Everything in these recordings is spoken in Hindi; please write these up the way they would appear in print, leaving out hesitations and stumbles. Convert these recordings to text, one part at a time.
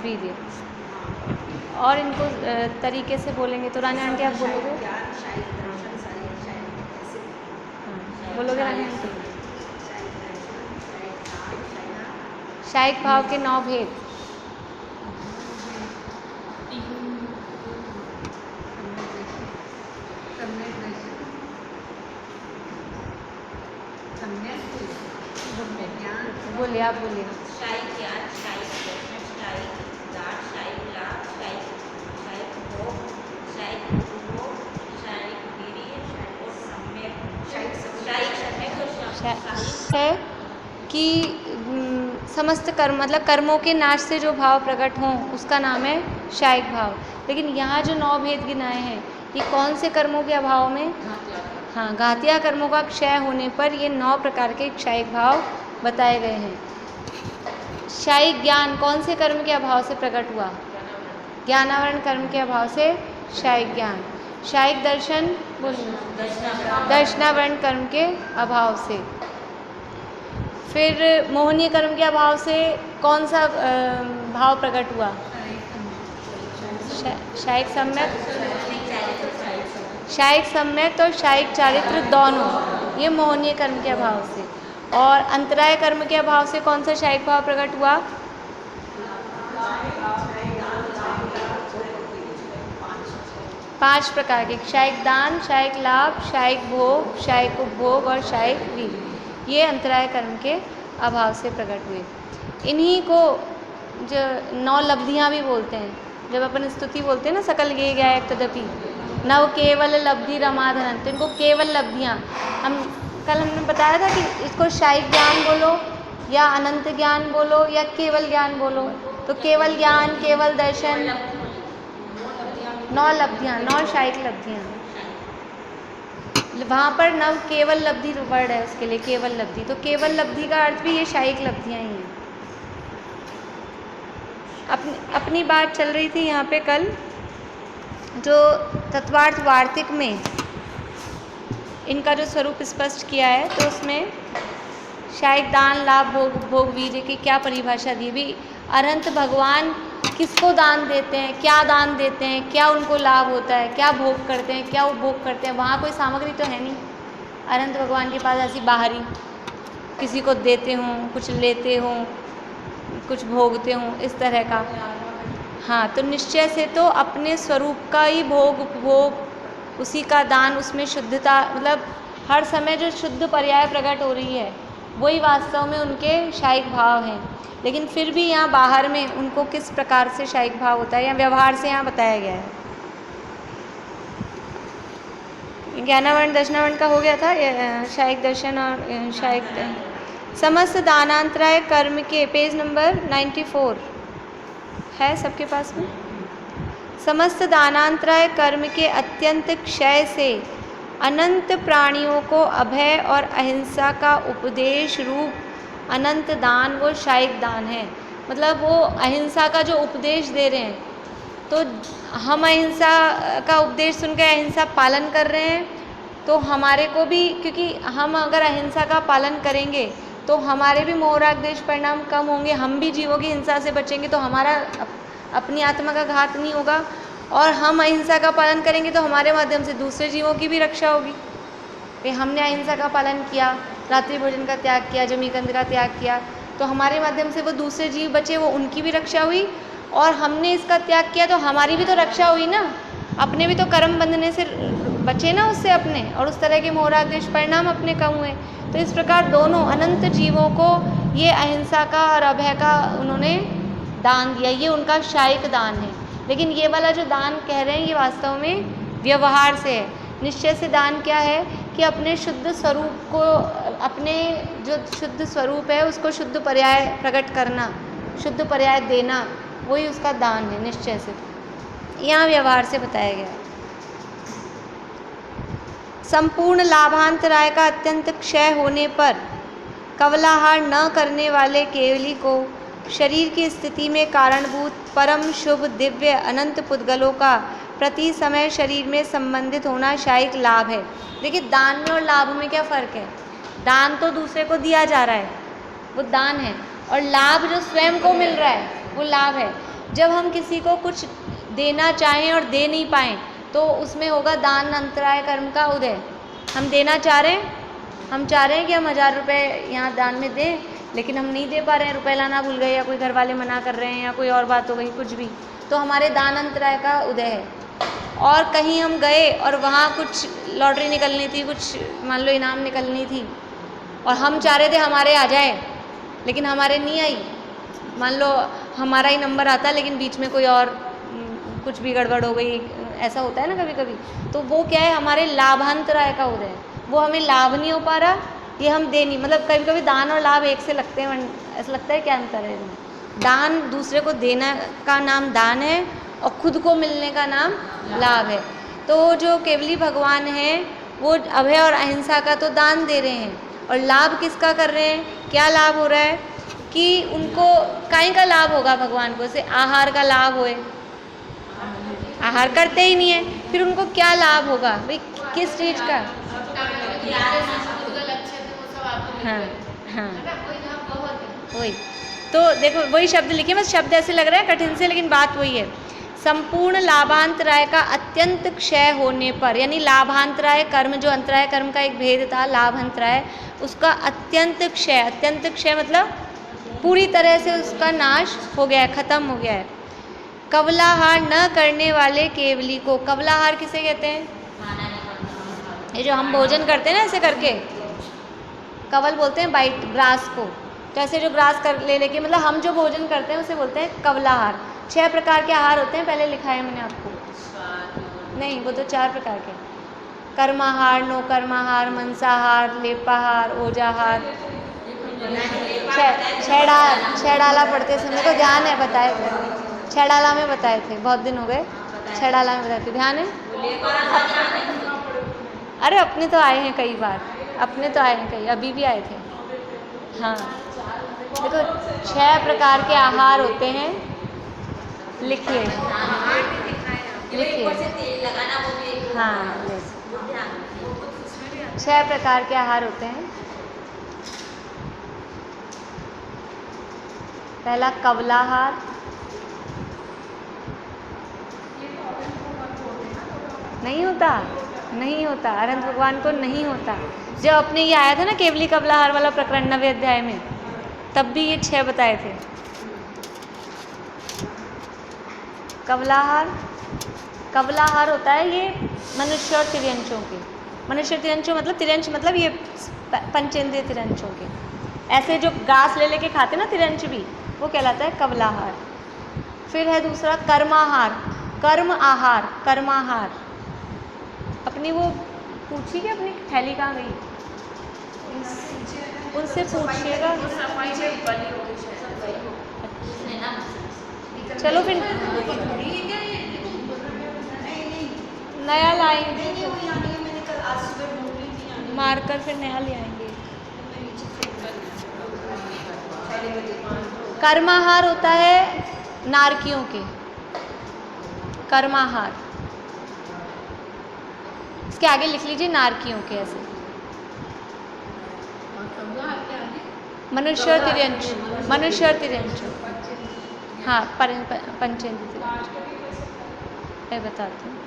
वीर्य। और इनको तरीके से बोलेंगे तो रानी आंटी आप बोलोगे? बोलोगे रानी आंटी? शायिक भाव के 9 भेद। बोलिए, आप बोलिए। शायिक ज्ञान, शायिक दर्शन, शायिक दान, शायिक लाभ, शायिक भोग, शायिक उपभोग, शायिक वीर्य और सम्यक, शायिक सम्यक और शायिक है कि समस्त कर्म मतलब कर्मों के नाश से जो भाव प्रकट हों उसका नाम है शायिक भाव। लेकिन यहाँ जो 9 भेद गिनाए हैं ये कौन से कर्मों के अभाव में? हाँ, घातिया कर्मों का क्षय होने पर ये 9 प्रकार के क्षयिक भाव बताए गए हैं। शायिक ज्ञान कौन से कर्म के अभाव से प्रकट हुआ? ज्ञानावरण कर्म के अभाव से शायिक ज्ञान। शायिक दर्शन दर्शनावरण कर्म के अभाव से। फिर मोहनीय कर्म के अभाव से कौन सा भाव प्रकट हुआ? शायिक सम्यक और शायिक चारित्र दोनों, ये मोहनीय कर्म के अभाव से। और अंतराय कर्म के अभाव से कौन सा शायिक भाव प्रकट हुआ? पांच प्रकार के, शायिक दान, शायिक लाभ, शायिक भोग, शायिक उपभोग और शायिक वीर्य, ये अंतराय कर्म के अभाव से प्रकट हुए। इन्हीं को जो 9 लब्धियाँ भी बोलते हैं। जब अपन स्तुति बोलते हैं ना, सकल गे गया तदपि नव केवल लब्धि रमाधरन, तो इनको केवल लब्धियाँ, कल हमने बताया था कि इसको शायिक ज्ञान बोलो या अनंत ज्ञान बोलो या केवल ज्ञान बोलो। तो केवल ज्ञान, केवल दर्शन, 9 लब्धियाँ, 9 शायिक लब्धियाँ। वहाँ पर नव केवल लब्धि वर्ड है उसके लिए, केवल लब्धि। तो केवल लब्धि का अर्थ भी ये शायिक लब्धियाँ ही हैं। अपनी बात चल रही थी यहाँ पे कल, जो तत्वार्थ वार्तिक में इनका जो स्वरूप स्पष्ट किया है, तो उसमें शायिक दान, लाभ, भोग, उपभोग, वीर्य की क्या परिभाषा दी भी। अनंत भगवान किसको दान देते हैं, क्या दान देते हैं, क्या उनको लाभ होता है, क्या भोग करते हैं, क्या उपभोग करते हैं, वहाँ कोई सामग्री तो है नहीं अनंत भगवान के पास ऐसी बाहरी, किसी को देते हों, कुछ लेते हों, कुछ भोगते हों, इस तरह का। हाँ, तो निश्चय से तो अपने स्वरूप का ही भोग उपभोग, उसी का दान, उसमें शुद्धता, मतलब हर समय जो शुद्ध पर्याय प्रकट हो रही है वही वास्तव में उनके शायिक भाव हैं। लेकिन फिर भी यहाँ बाहर में उनको किस प्रकार से शायिक भाव होता है या व्यवहार से यहाँ बताया गया है। ज्ञानावरण दर्शनावरण का हो गया था, शायिक दर्शन और शायिक समस्त दानांतराय कर्म के, पेज नंबर 94 है सबके पास में। समस्त दानांतराय कर्म के अत्यंत क्षय से अनंत प्राणियों को अभय और अहिंसा का उपदेश रूप अनंत दान वो शायिक दान है। मतलब वो अहिंसा का जो उपदेश दे रहे हैं, तो हम अहिंसा का उपदेश सुनकर अहिंसा पालन कर रहे हैं, तो हमारे को भी, क्योंकि हम अगर अहिंसा का पालन करेंगे तो हमारे भी मोह राग द्वेष परिणाम कम होंगे, हम भी जीवों की हिंसा से बचेंगे, तो हमारा अपनी आत्मा का घात नहीं होगा, और हम अहिंसा का पालन करेंगे तो हमारे माध्यम से दूसरे जीवों की भी रक्षा होगी। कि हमने अहिंसा का पालन किया, रात्रि भोजन का त्याग किया, जमीकंद का त्याग किया, तो हमारे माध्यम से वो दूसरे जीव बचे, वो उनकी भी रक्षा हुई, और हमने इसका त्याग किया तो हमारी भी तो रक्षा हुई ना, अपने भी तो कर्म बंधने से बचे ना उससे अपने, और उस तरह के मोह राग द्वेष परिणाम अपने कम हुए। तो इस प्रकार दोनों अनंत जीवों को ये अहिंसा का और अभय का उन्होंने दान दिया, ये उनका शायिक दान है। लेकिन ये वाला जो दान कह रहे हैं ये वास्तव में व्यवहार से है। निश्चय से दान क्या है कि अपने शुद्ध स्वरूप को, अपने जो शुद्ध स्वरूप है उसको शुद्ध पर्याय प्रकट करना, शुद्ध पर्याय देना, वही उसका दान है निश्चय से। यहाँ व्यवहार से बताया गया है। संपूर्ण लाभांतराय का अत्यंत क्षय होने पर कवलाहार न करने वाले केवली को शरीर की स्थिति में कारणभूत परम शुभ दिव्य अनंत पुद्गलों का प्रति समय शरीर में संबंधित होना शायिक लाभ है। देखिए, दान में और लाभ में क्या फ़र्क है। दान तो दूसरे को दिया जा रहा है, वो दान है, और लाभ जो स्वयं को मिल रहा है वो लाभ है। जब हम किसी को कुछ देना चाहें और दे नहीं पाएँ तो उसमें होगा दान अंतराय कर्म का उदय। हम देना चाह रहे हैं, हम चाह रहे हैं कि हम 1000 रुपये यहाँ दान में दें, लेकिन हम नहीं दे पा रहे हैं, रुपए लाना भूल गए या कोई घर वाले मना कर रहे हैं या कोई और बात हो गई, कुछ भी, तो हमारे दान अंतराय का उदय है। और कहीं हम गए और वहाँ कुछ लॉटरी निकलनी थी, कुछ मान लो इनाम निकलनी थी और हम चाह रहे थे हमारे आ जाए, लेकिन हमारे नहीं आई। मान लो हमारा ही नंबर आता लेकिन बीच में कोई और कुछ भी गड़बड़ हो गई, ऐसा होता है ना कभी कभी, तो वो क्या है, हमारे लाभांतराय का उदय है। वो हमें लाभ नहीं हो पा रहा, ये हम दे नहीं, मतलब कभी कभी दान और लाभ एक से लगते हैं, ऐसा लगता है क्या अंतर है इनमें। दान दूसरे को देना का नाम दान है और खुद को मिलने का नाम लाभ है। तो जो केवली भगवान हैं वो अभय और अहिंसा का तो दान दे रहे हैं, और लाभ किसका कर रहे हैं, क्या लाभ हो रहा है कि उनको काई का लाभ होगा भगवान को, जैसे आहार का लाभ होए, आहार करते ही नहीं है, फिर उनको क्या लाभ होगा भाई, किस चीज़ का। हाँ हाँ वही तो देखो, वही शब्द लिखे, बस शब्द ऐसे लग रहा है कठिन से, लेकिन बात वही है। संपूर्ण लाभांतराय का अत्यंत क्षय होने पर, यानी लाभांतराय कर्म, जो अंतराय कर्म का एक भेद था लाभांतराय, उसका अत्यंत क्षय, अत्यंत क्षय मतलब पूरी तरह से उसका नाश हो गया है, खत्म हो गया है। कवलाहार न करने वाले केवली को, कवलाहार किसे कहते हैं, ये जो हम भोजन करते हैं ना ऐसे करके, कवल बोलते हैं बाइट ग्रास को, तो ऐसे जो ग्रास कर लेके, मतलब हम जो भोजन करते हैं उसे बोलते हैं कवलाहार। 6 प्रकार के आहार होते हैं, पहले लिखा है मैंने आपको, नहीं वो तो 4 प्रकार के, कर्माहार, नो कर्माहार, मंसाहार, लेपाहार, ओजाहार, छेड़ाला पढ़ते समय को ध्यान है, बताए थे छेड़ाला में, बताए थे, बहुत दिन हो गए, छेड़ाला में बताए थे, ध्यान है। अरे अपने तो आए हैं कई बार, अपने तो आए हैं कई, अभी भी आए थे। हाँ देखो 6 प्रकार के आहार होते हैं, लिखिए लिखिए, हाँ 6 प्रकार के आहार होते हैं। पहला कवलाहार, नहीं होता, नहीं होता, अनंत भगवान को नहीं होता। जब अपने ये आया था ना केवली कवलाहार वाला प्रकरण 9वें अध्याय में, तब भी ये 6 बताए थे। कवलाहार, कवलाहार होता है ये मनुष्य और तिर्यंचों के, मनुष्य तिर्यंचों मतलब, तिर्यंच मतलब ये पंचेंद्रिय तिर्यंचों के, ऐसे जो घास ले लेके खाते ना तिर्यंच भी, वो कहलाता है कवलाहार। फिर है दूसरा कर्माहार, कर्म आहार, कर्माहार, अपनी वो पूछी कि अपनी थैली कहाँ गई, उनसे पूछिएगा। चलो फिर नया लाएंगे, मारकर फिर नया ले आएंगे। कर्माहार होता है नारकियों के, कर्माहार, इसके आगे लिख लीजिए नारकियों के, ऐसे मनुष्य और तिर्यंच, मनुष्य और तिर्यंच, हाँ पंचेंद्रिय तिर्यंच, मैं बताती हूँ।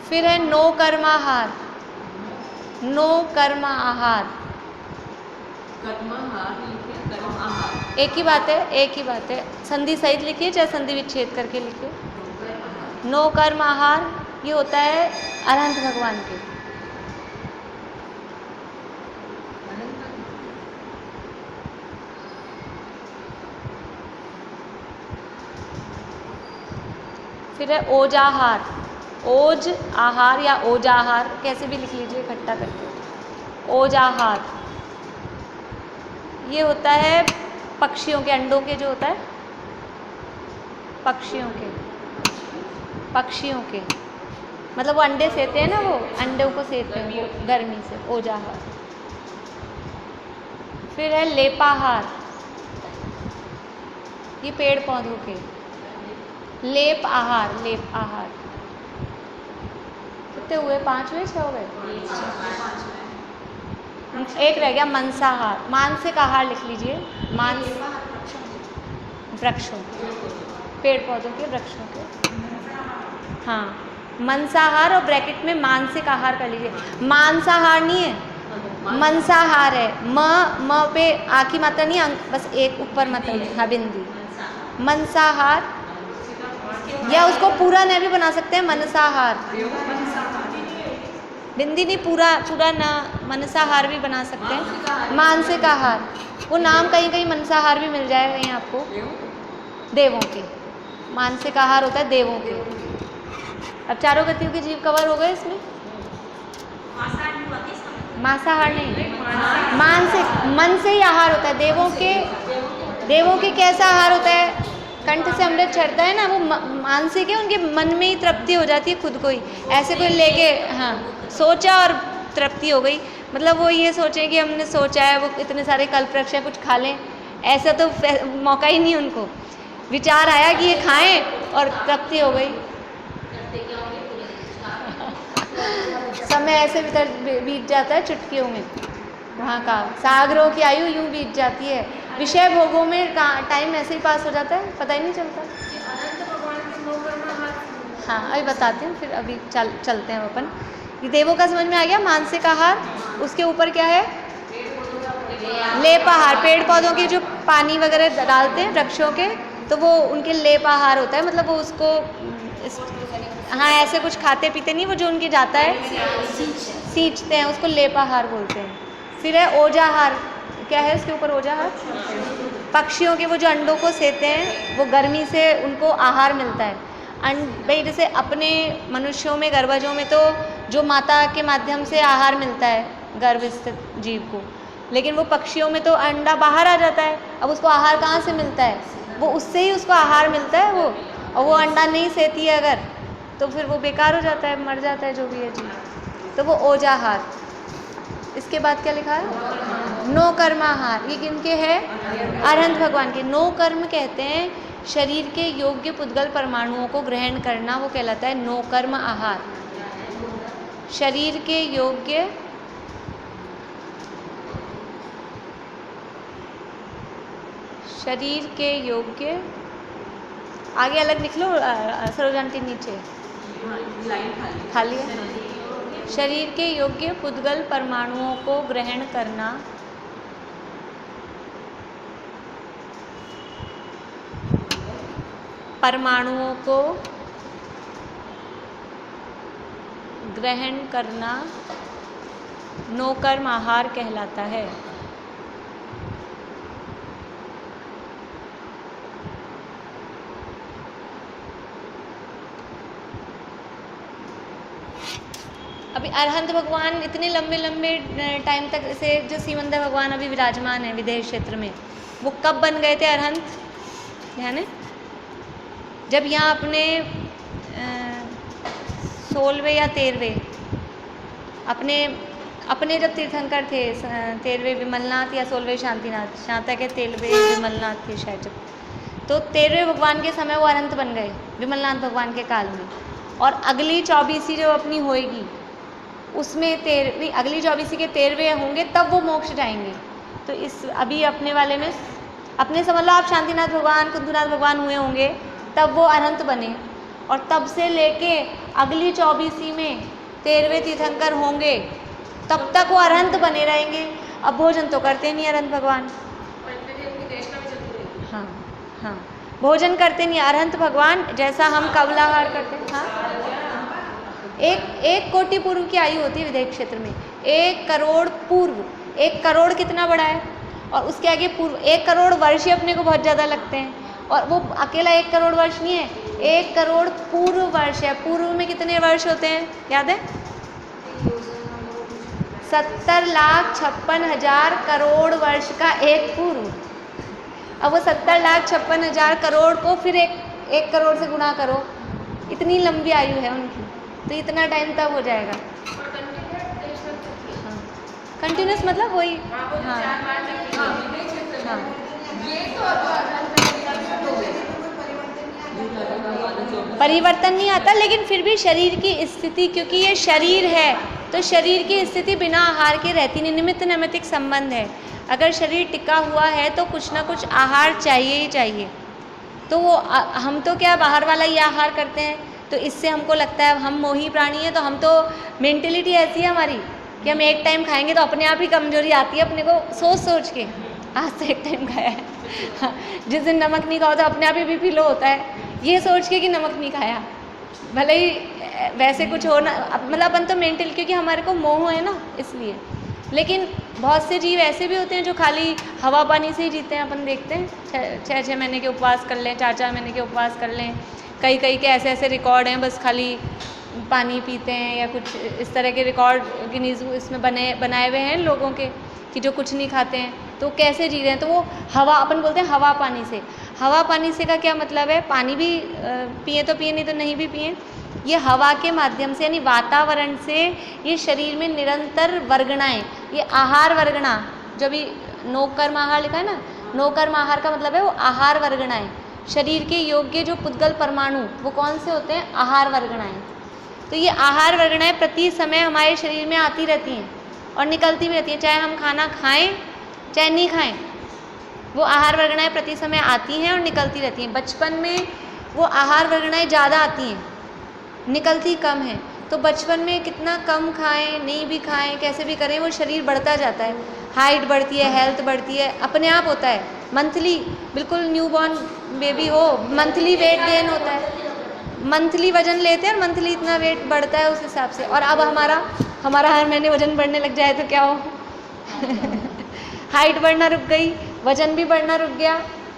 फिर है नो कर्माहार, नो कर्म आहार, एक ही बात है, एक ही बात है, संधि सहित लिखिए चाहे संधि विच्छेद करके लिखिए। नो कर्म आहार ये होता है अरहंत भगवान के, फिर है ओजाहार, ओज आहार या ओजाहार कैसे भी लिख लीजिए इकट्ठा करके। ओजाहार ये होता है पक्षियों के अंडों के, जो होता है पक्षियों के, पक्षियों के मतलब वो अंडे सेते हैं ना, वो अंडों को सेते हैं वो गर्मी से, ओजाहार। फिर है लेपाहार, ये पेड़ पौधों के, लेप आहार, लेप आहार। कितने हुए, 5 हुए, 6 हो गए, एक रह गया मंसाहार, मानसिक आहार लिख लीजिए, मांस वृक्षों, पेड़ पौधों के, वृक्षों के। हाँ, मंसाहार और ब्रैकेट में मानसिक आहार कर लीजिए। मांसाहार नहीं है, मंसाहार है। म पे आ की मात्रा नहीं, बस एक ऊपर मात्रा, हाँ बिंदी। मंसाहार, या उसको पूरा न भी बना सकते हैं, मनसाहार। बिंदी नहीं, पूरा पूरा ना, मनसाहार भी बना सकते हैं। मानसिक आहार, वो नाम कहीं कहीं मनसाहार भी मिल जाएगा कहीं आपको। देवों के, मानसिक आहार होता है देवों के। अब चारों गतियों के जीव कवर हो गए इसमें। मांसाहार नहीं, मानसिक, मन से ही आहार होता है देवों के। देवों के कैसा आहार होता है? कंठ से अमृत चढ़ता है ना, वो मानसिक है, उनके मन में ही तृप्ति हो जाती है खुद को ही। ऐसे कोई लेके, हाँ, सोचा और तृप्ति हो गई, मतलब वो ये सोचे कि हमने सोचा है, वो इतने सारे कल्प वृक्ष है, कुछ खा लें, ऐसा तो मौका ही नहीं उनको। विचार आया कि ये खाएं और तृप्ति हो गई। समय ऐसे बीत जाता है चुटकियों में, वहाँ का सागरों की आयु यूं बीत जाती है। विषय भोगों में टाइम ऐसे ही पास हो जाता है, पता ही नहीं चलता। हाँ, अभी बताती हूँ, फिर अभी चलते हैं अपन। ये देवों का समझ में आ गया। मानसिक आहार, उसके ऊपर क्या है? लेप आहार। पेड़ पौधों के जो पानी वगैरह डालते हैं वृक्षों के, तो वो उनके लेप आहार होता है, मतलब वो उसको हाँ ऐसे कुछ खाते पीते नहीं, वो जो उनके जाता है सींचते हैं, उसको लेप आहार बोलते हैं। फिर है ओजाहार। क्या है इसके ऊपर? ओजाहार, पक्षियों के वो जो अंडों को सेते हैं, वो गर्मी से उनको आहार मिलता है। भाई जैसे अपने मनुष्यों में, गर्भजों में तो जो माता के माध्यम से आहार मिलता है गर्भ स्थित जीव को, लेकिन वो पक्षियों में तो अंडा बाहर आ जाता है। अब उसको आहार कहाँ से मिलता है? वो उससे ही उसको आहार मिलता है वो, और वो अंडा नहीं सेती है अगर, तो फिर वो बेकार हो जाता है, मर जाता है जो भी है जीव। तो वो ओजाहार। इसके बाद क्या लिखा है? नो कर्माहार। ये किनके है? अरहंत भगवान के। नो कर्म कहते हैं शरीर के योग्य पुद्गल परमाणुओं को ग्रहण करना, वो कहलाता है नो कर्म आहार। शरीर के योग्य आगे अलग लिख लो सरोजांटी, नीचे खाली है। शरीर के योग्य पुद्गल परमाणुओं को ग्रहण करना, परमाणुओं को ग्रहण करना नो कर्म आहार कहलाता है। अभी अरहंत भगवान इतने लंबे लंबे टाइम तक से, जो सीमंदर भगवान अभी विराजमान है विदेश क्षेत्र में, वो कब बन गए थे अरहंत? यानी जब यहाँ अपने 16वें या 13वें अपने जब तीर्थंकर थे, 13वें विमलनाथ या 16वें शांतिनाथ, जहाँ तक है 13वें विमलनाथ थे शायद जब, तो 13वें भगवान के समय वो अरहंत बन गए विमलनाथ भगवान के काल में। और अगली 24वीं जो अपनी होएगी उसमें अगली 24वीं के 13वें होंगे, तब वो मोक्ष जाएंगे। तो इस अभी अपने वाले में अपने समझ लो आप शांतिनाथ भगवान, कुंदुनाथ भगवान हुए होंगे, तब वो अरहंत बने, और तब से लेके अगली 24वीं में 13वें तीर्थंकर होंगे, तब तक वो अरहंत बने रहेंगे। अब भोजन तो करते नहीं अरहंत भगवान, हाँ हाँ, भोजन करते नहीं अरहंत भगवान, जैसा हम कबलाहार करते हैं। हाँ, एक कोटि पूर्व की आयु होती है विदेश क्षेत्र में, 1 करोड़ पूर्व। 1 करोड़ कितना बड़ा है, और उसके आगे पूर्व 1 करोड़ वर्ष ही अपने को बहुत ज़्यादा लगते हैं, और वो अकेला 1 करोड़ वर्ष नहीं है, 1 करोड़ पूर्व वर्ष है। पूर्व में कितने वर्ष होते हैं याद है? 70,56,000 करोड़ वर्ष का एक पूर्व। अब वो 70,56,000 करोड़ को फिर एक करोड़ से गुणा करो, इतनी लंबी आयु है उनकी, तो इतना टाइम तब हो जाएगा। कंटिन्यूस मतलब वही, हाँ हाँ, परिवर्तन नहीं आता, लेकिन फिर भी शरीर की स्थिति, क्योंकि ये शरीर है तो शरीर की स्थिति बिना आहार के रहती नहीं, निमित्त नैमित्तिक संबंध है। अगर शरीर टिका हुआ है तो कुछ ना कुछ आहार चाहिए ही चाहिए। तो वो हम तो क्या बाहर वाला ही आहार करते हैं, तो इससे हमको लगता है हम मोही प्राणी हैं, तो हम तो मेंटेलिटी ऐसी है हमारी कि हम एक टाइम खाएंगे तो अपने आप ही कमजोरी आती है अपने को सोच सोच के। आज तो एक टाइम खाया है, जिस दिन नमक नहीं खाओ तो अपने आप ही बीपी लो होता है, ये सोच के कि नमक नहीं खाया, भले ही वैसे कुछ हो ना, मतलब अपन तो मेंटल, क्योंकि हमारे को मोह है ना इसलिए। लेकिन बहुत से जीव ऐसे भी होते हैं जो खाली हवा पानी से ही जीते हैं, अपन देखते हैं 6-6 महीने के उपवास कर लें, 4-4 महीने के उपवास कर लें, कई के ऐसे ऐसे रिकॉर्ड हैं, बस खाली पानी पीते हैं या कुछ इस तरह के रिकॉर्ड गिनीज इसमें बनाए हुए हैं लोगों के कि जो कुछ नहीं खाते हैं तो कैसे जी रहे हैं। तो वो हवा, अपन बोलते हैं हवा पानी से। हवा पानी से का क्या मतलब है, पानी भी पिए तो पिए, नहीं तो नहीं भी पिए। ये हवा के माध्यम से यानी वातावरण से ये शरीर में निरंतर वर्गणाएं, ये आहार वर्गणा, जो भी नोकर्म आहार लिखा है ना, नोकर्म आहार का मतलब है वो आहार वर्गणाएं, शरीर के योग्य जो पुद्गल परमाणु वो कौन से होते हैं, आहार वर्गणाएं। तो ये आहार वर्गणाएं प्रति समय हमारे शरीर में आती रहती हैं और निकलती भी रहती हैं, चाहे हम खाना खाएं चाहे नहीं खाएं, वो आहार वर्गणाएं प्रति समय आती हैं और निकलती रहती हैं। बचपन में वो आहार वर्गणाएं ज़्यादा आती हैं, निकलती कम है। तो बचपन में कितना कम खाएं, नहीं भी खाएं, कैसे भी करें, वो शरीर बढ़ता जाता है, हाइट बढ़ती है, हेल्थ बढ़ती है, अपने आप होता है। मंथली बिल्कुल न्यूबॉर्न बेबी हो, मंथली वेट गेन होता है, मंथली वजन लेते हैं और मंथली इतना वेट बढ़ता है उस हिसाब से। और अब हमारा हर महीने वजन बढ़ने लग जाए तो क्या हो हाइट बढ़ना रुक गई, वजन भी बढ़ना रुक गया,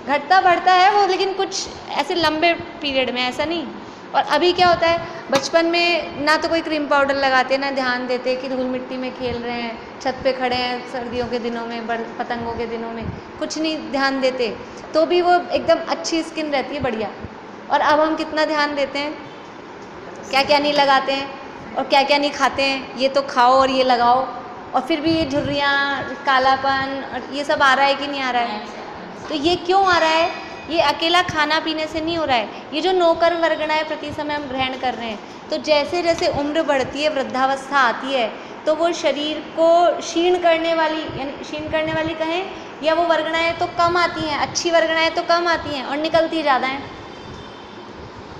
घटता बढ़ता है वो, लेकिन कुछ ऐसे लंबे पीरियड में, ऐसा नहीं। और अभी क्या होता है, बचपन में ना तो कोई क्रीम पाउडर लगाते, ना ध्यान देते कि धूल मिट्टी में खेल रहे हैं, छत पे खड़े हैं सर्दियों के दिनों में, पतंगों के दिनों में, कुछ नहीं ध्यान देते, तो भी वो एकदम अच्छी स्किन रहती है, बढ़िया। और अब हम कितना ध्यान देते हैं, क्या क्या नहीं लगाते हैं और क्या क्या नहीं खाते हैं, ये तो खाओ और ये लगाओ, और फिर भी ये झुर्रियाँ, कालापन और ये सब आ रहा है कि नहीं आ रहा है। तो ये क्यों आ रहा है, ये अकेला खाना पीने से नहीं हो रहा है, ये जो नोकर्म वर्गणाएं प्रति समय हम ग्रहण कर रहे हैं, तो जैसे जैसे उम्र बढ़ती है, वृद्धावस्था आती है, तो वो शरीर को क्षीण करने वाली, यानी क्षीण करने वाली कहें, या वो वर्गणाएं तो कम आती हैं, अच्छी वर्गणाएं तो कम आती हैं और निकलती ज़्यादा हैं,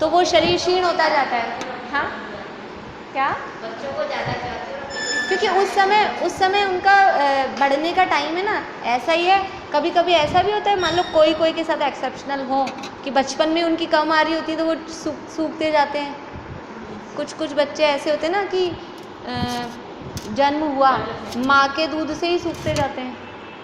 तो वो शरीर क्षीण होता जाता है। हाँ क्या, बच्चों को ज़्यादा क्योंकि उस समय उनका बढ़ने का टाइम है ना, ऐसा ही है। कभी कभी ऐसा भी होता है, मान लो कोई के साथ एक्सेप्शनल हो कि बचपन में उनकी कम आ रही होती है तो वो सूखते जाते हैं। कुछ बच्चे ऐसे होते हैं ना कि जन्म हुआ माँ के दूध से ही सूखते जाते हैं,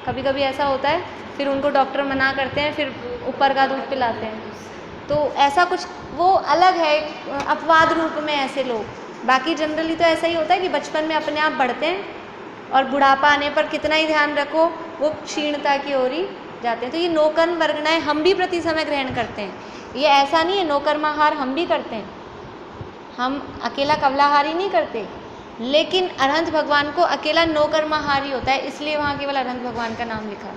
कभी कभी ऐसा होता है, फिर उनको डॉक्टर मना करते हैं, फिर ऊपर का दूध पिलाते हैं। तो ऐसा कुछ वो अलग है, अपवाद रूप में ऐसे लोग, बाकी जनरली तो ऐसा ही होता है कि बचपन में अपने आप बढ़ते हैं और बुढ़ापा आने पर कितना ही ध्यान रखो वो क्षीणता की ओर ही जाते हैं। तो ये नोकर्म वर्गणाएं हम भी प्रति समय ग्रहण करते हैं, ये ऐसा नहीं है, नोकर्माहार हम भी करते हैं, हम अकेला कवलाहार ही नहीं करते, लेकिन अरहंत भगवान को अकेला नोकर्माहार ही होता है, इसलिए वहाँ केवल अरहंत भगवान का नाम लिखा है।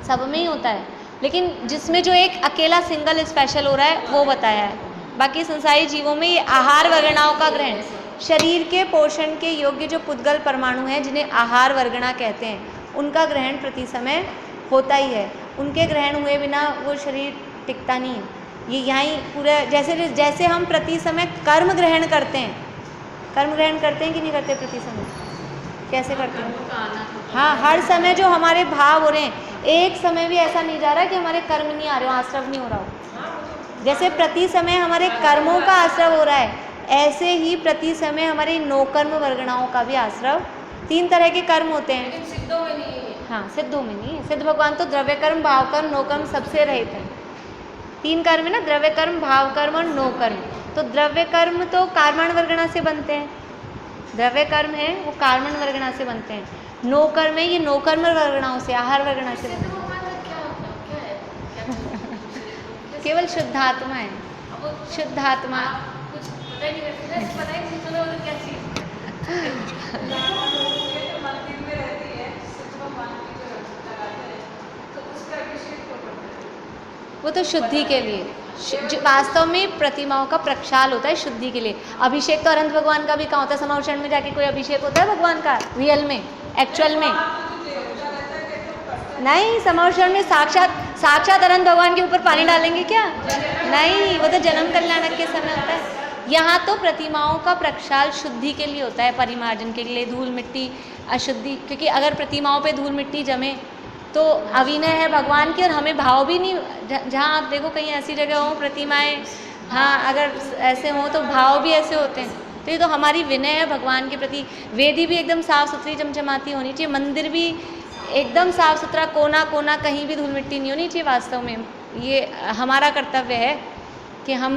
सब में ही होता है, लेकिन जिसमें जो एक अकेला सिंगल स्पेशल हो रहा है वो बताया है। बाकी संसारी जीवों में ये आहार वर्गणाओं का ग्रहण, शरीर के पोषण के योग्य जो पुद्गल परमाणु हैं जिन्हें आहार वर्गणा कहते हैं, उनका ग्रहण प्रति समय होता ही है। उनके ग्रहण हुए बिना वो शरीर टिकता नहीं है। ये यहाँ पूरा जैसे हम प्रति समय कर्म ग्रहण करते हैं, कर्म ग्रहण करते हैं कि नहीं करते प्रति समय, कैसे करते हैं? हाँ, हर समय जो हमारे भाव हो रहे हैं, एक समय भी ऐसा नहीं जा रहा कि हमारे कर्म नहीं आ रहे हो, आश्रव नहीं हो रहा हो। जैसे प्रति समय हमारे कर्मों का आश्रव हो रहा है, ऐसे ही प्रति समय हमारे नोकर्म वर्गणाओं का भी आश्रव। 3 तरह के कर्म होते हैं, लेकिन सिद्धों में नहीं है। हाँ, सिद्धों में नहीं है। सिद्ध भगवान तो द्रव्य कर्म, भाव कर्म, नो कर्म सबसे रहित है। 3 कर्म है ना, द्रव्य कर्म, भाव कर्म और नो कर्म। तो द्रव्य कर्म तो कार्मण वर्गणा से बनते हैं, द्रव्य कर्म है वो कार्मण वर्गणा से बनते हैं। नो कर्म है, ये नो कर्म वर्गणाओं से, आहार वर्गणा से बनते हैं। केवल शुद्धात्मा है, शुद्धात्मा। कुछ पता ही नहीं करते, पता ही नहीं चलो क्या चीज़ मंदिर में रहती है, तो उसका अभिषेक क्यों करते हैं? वो तो शुद्धि के लिए, वास्तव में प्रतिमाओं का प्रक्षाल होता है शुद्धि के लिए। अभिषेक तो अनंत भगवान का भी कहाँ होता है? समावचरण में जाके कोई अभिषेक होता है भगवान का रियल में, एक्चुअल में? नहीं, समौषण में साक्षात अनंत भगवान के ऊपर पानी डालेंगे क्या? नहीं, वो तो जन्म कल्याणक के समय होता है। यहाँ तो प्रतिमाओं का प्रक्षाल शुद्धि के लिए होता है, परिमार्जन के लिए, धूल मिट्टी अशुद्धि, क्योंकि अगर प्रतिमाओं पे धूल मिट्टी जमे तो अविनय है भगवान की, और हमें भाव भी नहीं, जहाँ आप देखो कहीं ऐसी जगह हो प्रतिमाएं, हाँ अगर ऐसे हों तो भाव भी ऐसे होते हैं। तो ये तो हमारी विनय है भगवान के प्रति। वेदी भी एकदम साफ़ सुथरी चमचमाती होनी चाहिए, मंदिर भी एकदम साफ़ सुथरा, कोना कोना कहीं भी धूल मिट्टी नहीं होनी चाहिए। वास्तव में ये हमारा कर्तव्य है कि हम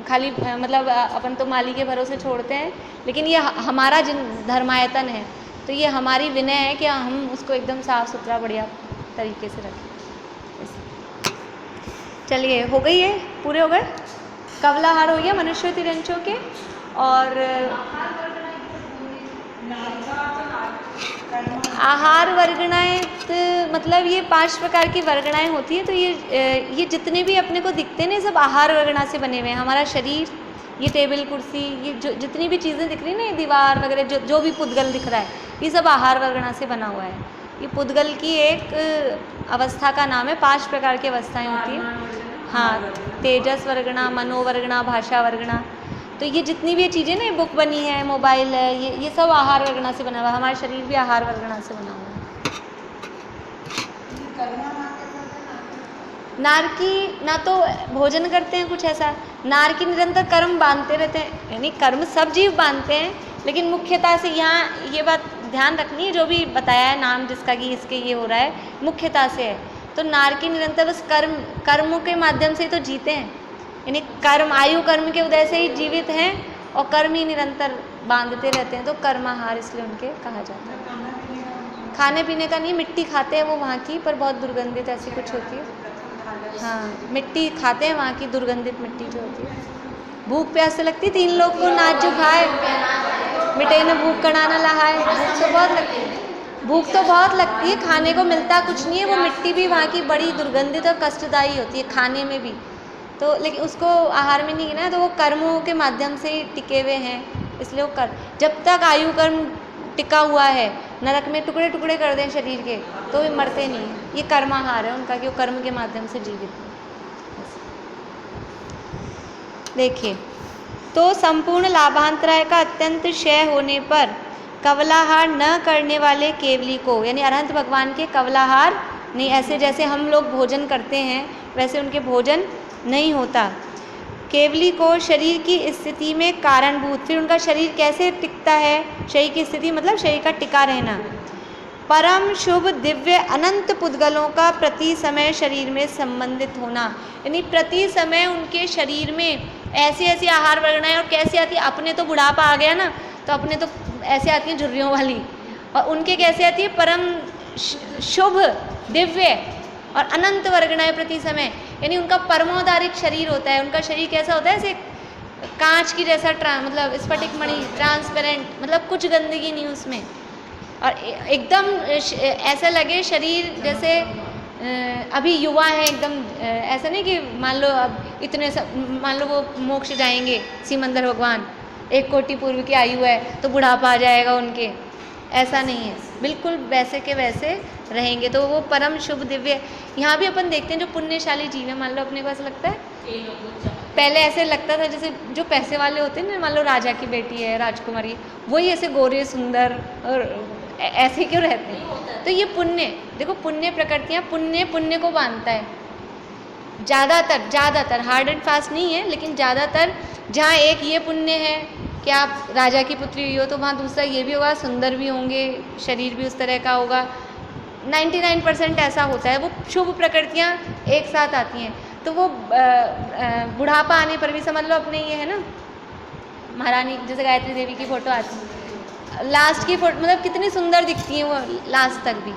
खाली मतलब अपन तो माली के भरोसे छोड़ते हैं, लेकिन ये हमारा धर्मायतन है, तो ये हमारी विनय है कि हम उसको एकदम साफ़ सुथरा बढ़िया तरीके से रखें। चलिए, हो गई है, पूरे हो गए। कवलाहार हो गया मनुष्य तिरंचों के, और आहार वर्गणाएं, मतलब ये 5 प्रकार की वर्गणाएं होती हैं। तो ये जितने भी अपने को दिखते हैं ना, सब आहार वर्गणा से बने हुए हैं। हमारा शरीर, ये टेबल कुर्सी, ये जितनी भी चीज़ें दिख रही हैं ना, ये दीवार वगैरह, जो भी पुद्गल दिख रहा है, ये सब आहार वर्गणा से बना हुआ है। ये पुद्गल की एक अवस्था का नाम है। 5 प्रकार की अवस्थाएं होती हैं। हाँ, तेजस वर्गणा, मनोवर्गणा, भाषा वर्गणा। तो ये जितनी भी ये चीज़ें ना, ये बुक बनी है, मोबाइल है, ये सब आहार वर्गणा से बना हुआ है। हमारा शरीर भी आहार वर्गणा से बना हुआ है। नारकी ना तो भोजन करते हैं कुछ ऐसा, नारकी निरंतर कर्म बांधते रहते हैं, यानी कर्म सब जीव बांधते हैं, लेकिन मुख्यता से यहाँ ये बात ध्यान रखनी है, जो भी बताया है नाम जिसका कि इसके ये हो रहा है, मुख्यता से है। तो नारकी निरंतर बस कर्मों के माध्यम से ही तो जीते हैं, यानी कर्म, आयु कर्म के उदय से ही जीवित हैं, और कर्म ही निरंतर बांधते रहते हैं, तो कर्माहार इसलिए उनके कहा जाता है। खाने पीने का नहीं, मिट्टी खाते हैं वो वहाँ की, पर बहुत दुर्गंधित ऐसी कुछ होती है। हाँ, मिट्टी खाते हैं वहाँ की, दुर्गंधित मिट्टी जो होती है। भूख प्यास से लगती, 3 लोग को नाच जो खाए, मिटे न भूख कणा न लहाए। भूख तो बहुत लगती है, भूख तो बहुत लगती है, खाने को मिलता कुछ नहीं है। वो मिट्टी भी वहाँ की बड़ी दुर्गंधित और कष्टदायी होती है खाने में भी, तो लेकिन उसको आहार में नहीं गिना, तो वो कर्मों के माध्यम से ही टिके हुए हैं, इसलिए वो जब तक आयु कर्म टिका हुआ है, नरक में टुकड़े टुकड़े कर दें शरीर के, तो वे मरते नहीं हैं। ये कर्माहार है उनका, कि वो कर्म के माध्यम से जीवित है। देखिए, तो संपूर्ण लाभांतराय का अत्यंत क्षय होने पर कवलाहार न करने वाले केवली को, यानी अरहंत भगवान के कवलाहार नहीं, ऐसे जैसे हम लोग भोजन करते हैं वैसे उनके भोजन नहीं होता। केवली को शरीर की स्थिति में कारणभूत, फिर उनका शरीर कैसे टिकता है, शरीर की स्थिति मतलब शरीर का टिका रहना, परम शुभ दिव्य अनंत पुद्गलों का प्रति समय शरीर में संबंधित होना, यानी प्रति समय उनके शरीर में ऐसी ऐसी आहार वर्गणाएं, और कैसे आती है, अपने तो बुढ़ापा आ गया ना, तो अपने तो ऐसे आती हैं झुर्रियों वाली, और उनके कैसे आती है, परम शुभ दिव्य और अनंत वर्गणाएं प्रति समय, यानी उनका परमोदारिक शरीर होता है। उनका शरीर कैसा होता है, ऐसे कांच की जैसा, मतलब स्फटिक मणि, ट्रांसपेरेंट, मतलब कुछ गंदगी नहीं उसमें, और एकदम ऐसा लगे शरीर जैसे अभी युवा है एकदम, ऐसा नहीं कि मान लो अब इतने मान लो वो मोक्ष जाएंगे सिमंदर भगवान, 1 कोटि पूर्व की आयु है तो बुढ़ापा आ जाएगा उनके, ऐसा नहीं है, बिल्कुल वैसे के वैसे रहेंगे। तो वो परम शुभ दिव्य, यहाँ भी अपन देखते हैं जो पुण्यशाली जीव है, मान लो अपने को ऐसा लगता है, पहले ऐसे लगता था जैसे जो पैसे वाले होते हैं ना, मान लो राजा की बेटी है, राजकुमारी, वही ऐसे गोरे सुंदर और ऐसे क्यों रहते हैं। तो ये पुण्य, देखो पुण्य प्रकृतियाँ, पुण्य को बांधता है ज़्यादातर, हार्ड एंड फास्ट नहीं है, लेकिन ज़्यादातर जहाँ एक ये पुण्य है कि आप राजा की पुत्री हुई हो, तो वहाँ दूसरा ये भी होगा, सुंदर भी होंगे, शरीर भी उस तरह का होगा। 99% ऐसा होता है, वो शुभ प्रकृतियाँ एक साथ आती हैं। तो वो बुढ़ापा आने पर भी समझ लो, अपने ये है ना महारानी, जैसे गायत्री देवी की फ़ोटो आती है, लास्ट की फोटो मतलब कितनी सुंदर दिखती हैं वो लास्ट तक भी।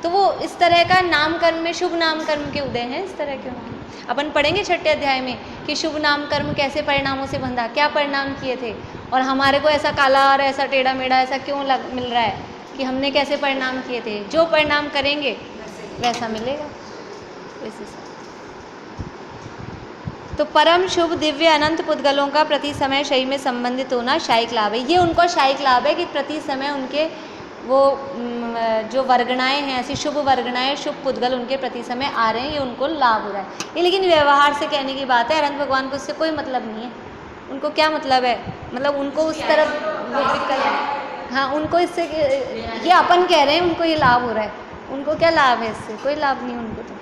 तो वो इस तरह का नाम कर्म में, शुभ नाम कर्म के उदय हैं इस तरह के उनके। अपन पढ़ेंगे 6ठे अध्याय में कि शुभ नाम कर्म कैसे परिणामों से बंधा, क्या परिणाम किए थे, और हमारे को ऐसा काला और ऐसा टेढ़ा मेढ़ा ऐसा क्यों मिल रहा है, कि हमने कैसे परिणाम किए थे। जो परिणाम करेंगे वैसा मिलेगा। तो परम शुभ दिव्य अनंत पुद्गलों का प्रति समय शरीर में संबंधित होना शायिक लाभ है। ये उनको शायिक लाभ है कि प्रति समय उनके वो जो वर्गणाएँ हैं, ऐसी शुभ वर्गणाएँ, शुभ पुद्गल उनके प्रति समय आ रहे हैं, ये उनको लाभ हो रहा है। ये लेकिन व्यवहार से कहने की बात है, अनंत भगवान को उससे कोई मतलब नहीं है। उनको क्या मतलब है, मतलब उनको उस तरफ वो विकल्प, हाँ उनको इससे ये अपन कह रहे हैं उनको ये लाभ हो रहा है, उनको क्या लाभ है इससे, कोई लाभ नहीं उनको तो।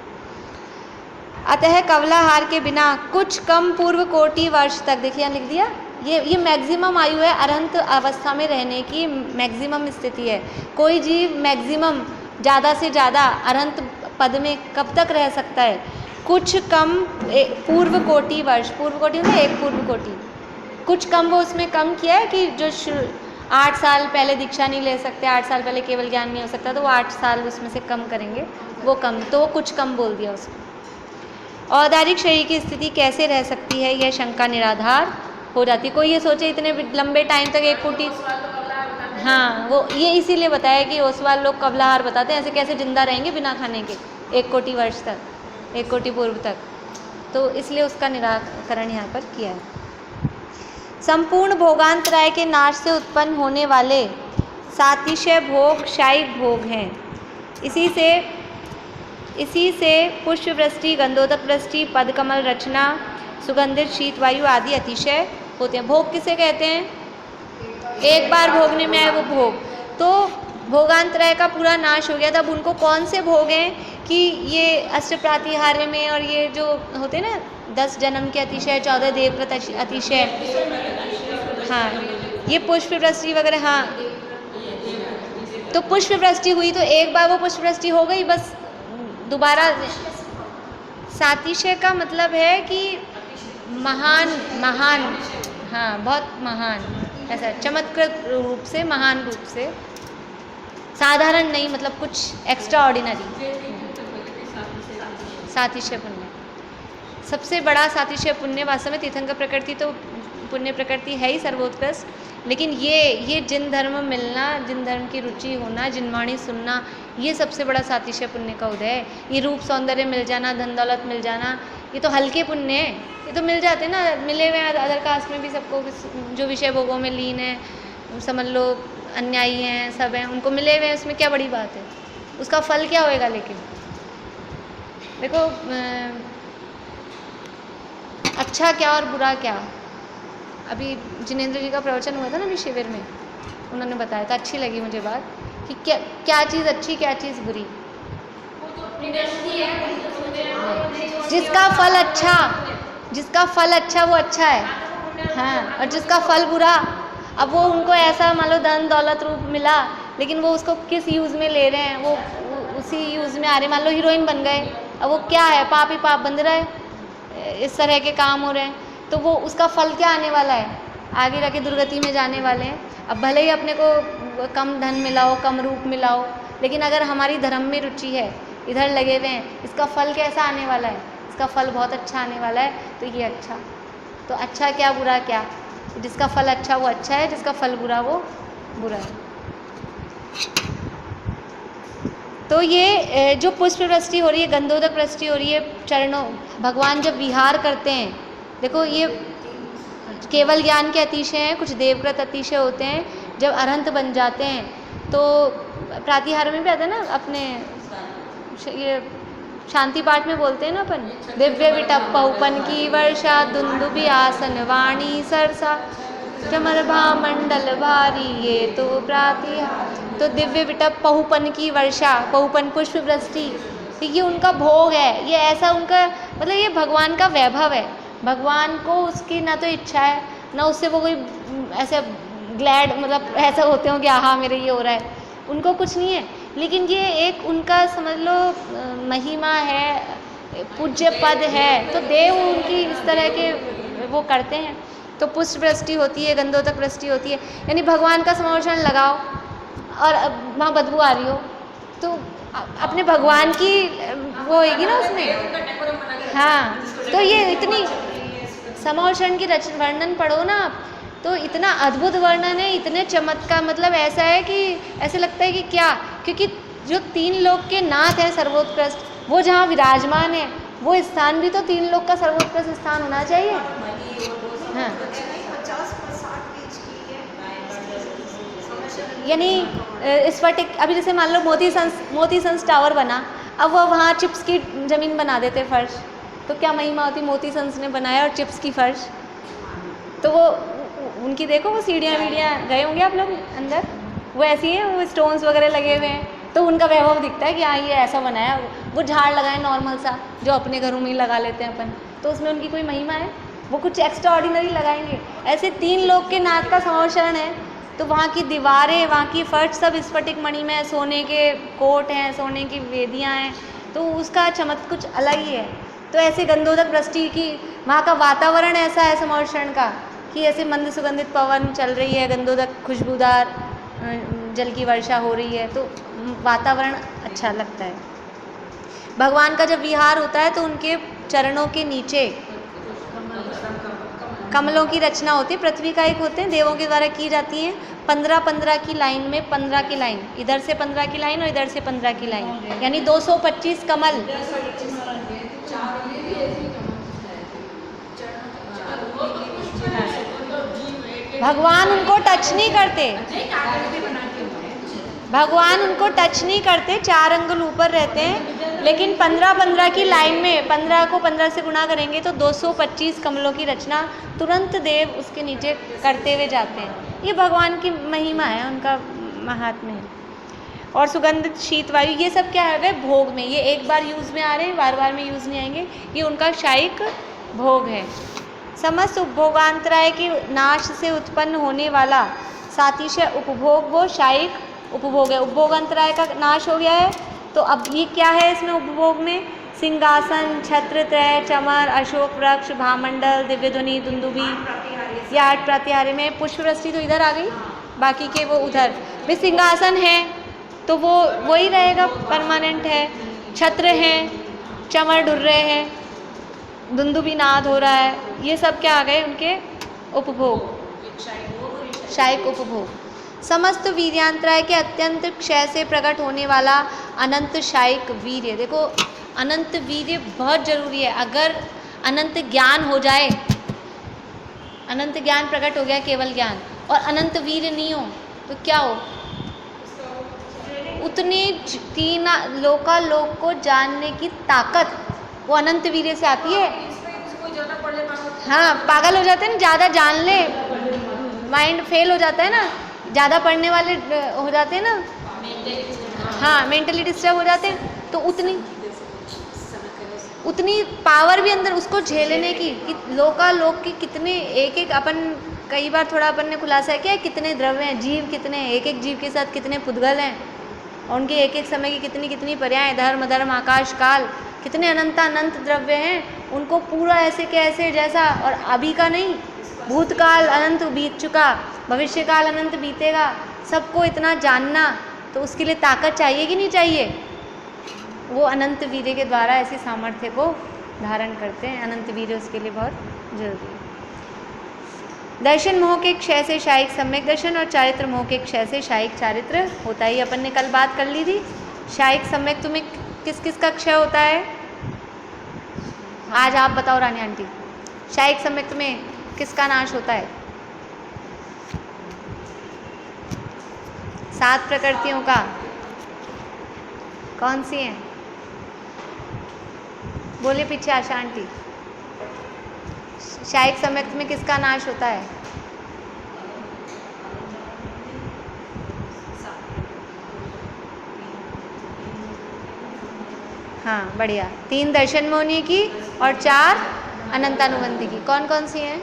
अतः कवलाहार के बिना कुछ कम पूर्व कोटि वर्ष तक, देखिए यहाँ लिख दिया, ये मैक्सिमम आयु है, अरंत अवस्था में रहने की मैक्सिमम स्थिति है। कोई जीव मैक्सिमम ज़्यादा से ज़्यादा अरंत पद में कब तक रह सकता है, कुछ कम पूर्व कोटि वर्ष, पूर्व कोटि मतलब एक पूर्व कोटि, कुछ कम वो उसमें कम किया है कि जो 8 साल पहले दीक्षा नहीं ले सकते, 8 साल पहले केवल ज्ञान नहीं हो सकता, तो वो 8 साल उसमें से कम करेंगे, वो कम, तो वो कुछ कम बोल दिया उसको। औदारिक शरीर की स्थिति कैसे रह सकती है, यह शंका निराधार हो जाती है। कोई ये सोचे इतने लंबे टाइम तक एक कोटि, हाँ वो ये इसीलिए बताया कि ओसवाल लोग कवलाहार बताते हैं, ऐसे कैसे जिंदा रहेंगे बिना खाने के 1 कोटि वर्ष तक, 1 कोटि पूर्व तक, तो इसलिए उसका निराकरण यहाँ पर किया है। संपूर्ण भोगांतराय के नाश से उत्पन्न होने वाले सातिशय भोग शायिक भोग हैं। इसी से पुष्प वृष्टि, गंधोदक वृष्टि, पदकमल रचना, सुगंधित शीत वायु आदि अतिशय होते हैं। भोग किसे कहते हैं, एक बार भोगने में आए वो भोग। तो भोगांतराय का पूरा नाश हो गया, तब उनको कौन से भोग हैं कि ये अष्टप्रातिहार्य में और ये जो होते हैं ना 10 जन्म के अतिशय, 14 देवव्रत अतिशय, हाँ ये पुष्प वृष्टि वगैरह, हाँ तो पुष्प वृष्टि हुई तो एक बार वो पुष्प वृष्टि हो गई, बस दोबारा। सातिशय का मतलब है कि महान, महान, हाँ बहुत महान, ऐसा चमत्कृत रूप से, महान रूप से, साधारण नहीं, मतलब कुछ एक्स्ट्रा ऑर्डिनरी। सातिशय पुण्य सबसे बड़ा, सातिशय पुण्य वास्तव में तीर्थंकर प्रकृति तो पुण्य प्रकृति है ही सर्वोत्कृष्ट, लेकिन ये जिन धर्म मिलना, जिन धर्म की रुचि होना, जिन वाणी सुनना, ये सबसे बड़ा सातिशय पुण्य का उदय है। ये रूप सौंदर्य मिल जाना, धन दौलत मिल जाना, ये तो हल्के पुण्य है, ये तो मिल जाते ना, मिले हुए हैं अदर कास्ट में भी सबको, जो विषय भोगों में लीन है, समझ लो अन्यायी हैं, सब हैं, उनको मिले हुए हैं, उसमें क्या बड़ी बात है, उसका फल क्या होएगा। लेकिन देखो अच्छा क्या और बुरा क्या, अभी जिनेंद्र जी का प्रवचन हुआ था ना अभी शिविर में, उन्होंने बताया था, अच्छी लगी मुझे बात, कि क्या चीज़ अच्छी, क्या चीज़ बुरी। जिसका फल अच्छा वो अच्छा है, हाँ, और जिसका फल बुरा, अब वो उनको ऐसा मान लो धन दौलत रूप मिला, लेकिन वो उसको किस यूज़ में ले रहे हैं, वो उसी यूज़ में आ रहे, मान लो हीरोइन बन गए, अब वो क्या है, पाप ही पाप बन रहा है, इस तरह के काम हो रहे हैं, तो वो उसका फल क्या आने वाला है, आगे जाके दुर्गति में जाने वाले हैं। अब भले ही अपने को कम धन मिला हो, कम रूप मिला हो, लेकिन अगर हमारी धर्म में रुचि है, इधर लगे हुए हैं, इसका फल कैसा आने वाला है, इसका फल बहुत अच्छा आने वाला है, तो ये अच्छा, तो अच्छा क्या बुरा क्या, जिसका फल अच्छा वो अच्छा है, जिसका फल बुरा वो बुरा है। तो ये जो पुष्प वृष्टि हो रही है, गंधोदक वृष्टि हो रही है चरणों, भगवान जब विहार करते हैं, देखो ये केवल ज्ञान के अतिशय हैं, कुछ देवव्रत अतिशय होते हैं, जब अरहंत बन जाते हैं तो प्रातिहार में भी आता है ना, अपने ये शांति पाठ में बोलते हैं ना अपन, दिव्य विटप पहुपन की वर्षा, दुंदुभि आसन वाणी सरसा, चमरभा मंडल भारी, ये तो प्रातिहार। तो दिव्य विटप पहुपन की वर्षा, पहुपन पुष्प वृष्टि, ये उनका भोग है, ये ऐसा उनका मतलब ये भगवान का वैभव है। भगवान को उसकी ना तो इच्छा है, ना उससे वो कोई ऐसे ग्लैड, मतलब ऐसा होते हो कि हाँ मेरे ये हो रहा है, उनको कुछ नहीं है, लेकिन ये एक उनका समझ लो महिमा है, पूज्य पद है, तो देव उनकी इस तरह के वो करते हैं। तो पुष्प वृष्टि होती है, गंधोदक वृष्टि होती है, यानी भगवान का समोषण लगाओ और वहाँ बदबू आ रही हो तो अपने भगवान की वो होगी ना उसमें, हाँ, तो ये इतनी समोषण की वर्णन पढ़ो ना आप, तो इतना अद्भुत वर्णन है, इतने चमत्कार, मतलब ऐसा है कि ऐसे लगता है कि क्या, क्योंकि जो 3 लोक के नाथ हैं सर्वोत्कृष्ट, वो जहाँ विराजमान है, वो स्थान भी तो 3 लोक का सर्वोत्कृष्ट स्थान होना चाहिए। हाँ यानी स्फटिक, अभी जैसे मान लो मोती सन्स टावर बना, अब वो वहाँ चिप्स की ज़मीन बना देते फर्श, तो क्या महिमा होती, मोती सन्स ने बनाया और चिप्स की फर्श, तो वो उनकी देखो वो सीढ़ियाँ वीढ़ियाँ, गए होंगे आप लोग अंदर, वो ऐसी हैं, वो स्टोन्स वगैरह लगे हुए हैं, तो उनका वैभव दिखता है कि हाँ ये ऐसा बनाया। वो झाड़ लगाए नॉर्मल सा जो अपने घरों में ही लगा लेते हैं अपन, तो उसमें उनकी कोई महिमा है? वो कुछ एक्स्ट्रा ऑर्डिनरी लगाएंगे। ऐसे 3 लोग के नाक का समावेशन है, तो वहाँ की दीवारें, वहाँ की फर्श सब स्फटिक मणि में, सोने के कोट हैं, सोने की वेदियाँ हैं, तो उसका चमक कुछ अलग ही है। तो ऐसे गंधोदक वृष्टि की, वहाँ का वातावरण ऐसा है समर्षण का कि ऐसे मंद सुगंधित पवन चल रही है, गंधोदक खुशबूदार जल की वर्षा हो रही है, तो वातावरण अच्छा लगता है। भगवान का जब विहार होता है तो उनके चरणों के नीचे कमलों की रचना होती है, पृथ्वी का एक होते हैं, देवों के द्वारा की जाती है। 15-15 की लाइन में 15 की लाइन, इधर से 15 की लाइन और इधर से 15 की लाइन, यानी 225 कमल। भगवान उनको टच नहीं करते, भगवान उनको टच नहीं करते, 4 अंगुल ऊपर रहते हैं, लेकिन 15-15 की लाइन में 15 को 15 से गुणा करेंगे तो 225 कमलों की रचना तुरंत देव उसके नीचे करते हुए जाते हैं। ये भगवान की महिमा है, उनका महात्म्य है। और सुगंधित शीत वायु, ये सब क्या है भोग में, ये एक बार यूज़ में आ रहे हैं, बार बार में यूज़ नहीं आएंगे, ये उनका शायिक भोग है। समस्त उपभोगांतराय के नाश से उत्पन्न होने वाला सातिशय उपभोग वो शायिक उपभोग है। उपभोगांतराय का नाश हो गया है, तो अब ये क्या है इसमें उपभोग में? सिंहासन, छत्र, त्रय, चमर, अशोक वृक्ष, भामंडल, दिव्य ध्वनि, दुंदुभी, ये 8 प्रातिहार्य में। पुष्प वृष्टि तो इधर आ गई, बाकी के वो उधर। भी सिंहासन है तो वो वही रहेगा, परमानेंट है। छत्र हैं, चमर ढुर रहे हैं, दुंदुभी नाद हो रहा है, ये सब क्या आ गए उनके उपभोग, शायिक उपभोग। समस्त वीर्यांतराय के अत्यंत क्षय से प्रकट होने वाला अनंत शायिक वीर्य। देखो अनंत वीर्य बहुत जरूरी है। अगर अनंत ज्ञान हो जाए, अनंत ज्ञान प्रकट हो गया, केवल ज्ञान, और अनंत वीर्य नहीं हो तो क्या हो? उतनी 3 लोकालोक को जानने की ताकत वो अनंत वीर्य से आती है। हाँ, पागल हो जाते हैं ना, ज़्यादा जान ले, माइंड फेल हो जाता है ना, ज़्यादा पढ़ने वाले हो जाते हैं ना, हाँ मेंटली डिस्टर्ब हो जाते हैं, तो उतनी पावर भी अंदर उसको झेलने की कि लोकालोक की कितने एक अपन, कई बार थोड़ा अपन ने खुलासा किया है कितने द्रव्य हैं, जीव कितने हैं, एक जीव के साथ कितने पुद्गल हैं, और उनके एक समय की कितनी पर्याय, धर्म धर्म आकाश काल, कितने अनंत द्रव्य हैं, उनको पूरा ऐसे के ऐसे जैसा, और अभी का नहीं, भूतकाल अनंत बीत चुका, भविष्य काल अनंत बीतेगा, सबको इतना जानना, तो उसके लिए ताकत चाहिए कि नहीं चाहिए? वो अनंत वीर्य के द्वारा ऐसी सामर्थ्य को धारण करते हैं। अनंत वीर्य उसके लिए बहुत जरूरी है। दर्शन मोह के क्षय से शायिक सम्यक दर्शन, और चारित्र मोह के क्षय से शायिक चारित्र होता है। अपन ने कल बात कर ली थी। शायिक सम्यक तुम्हें किस किस का क्षय होता है? आज आप बताओ रानी आंटी, शायिक सम्यक तुम्हें किसका नाश होता है? 7 प्रकृतियों का। कौन सी हैं? बोले पीछे आशा आंटी। शायिक सम्यक में किसका नाश होता है? हाँ बढ़िया। 3 दर्शन मोहनी की और 4 अनंतानुबंधी की। कौन कौन सी हैं?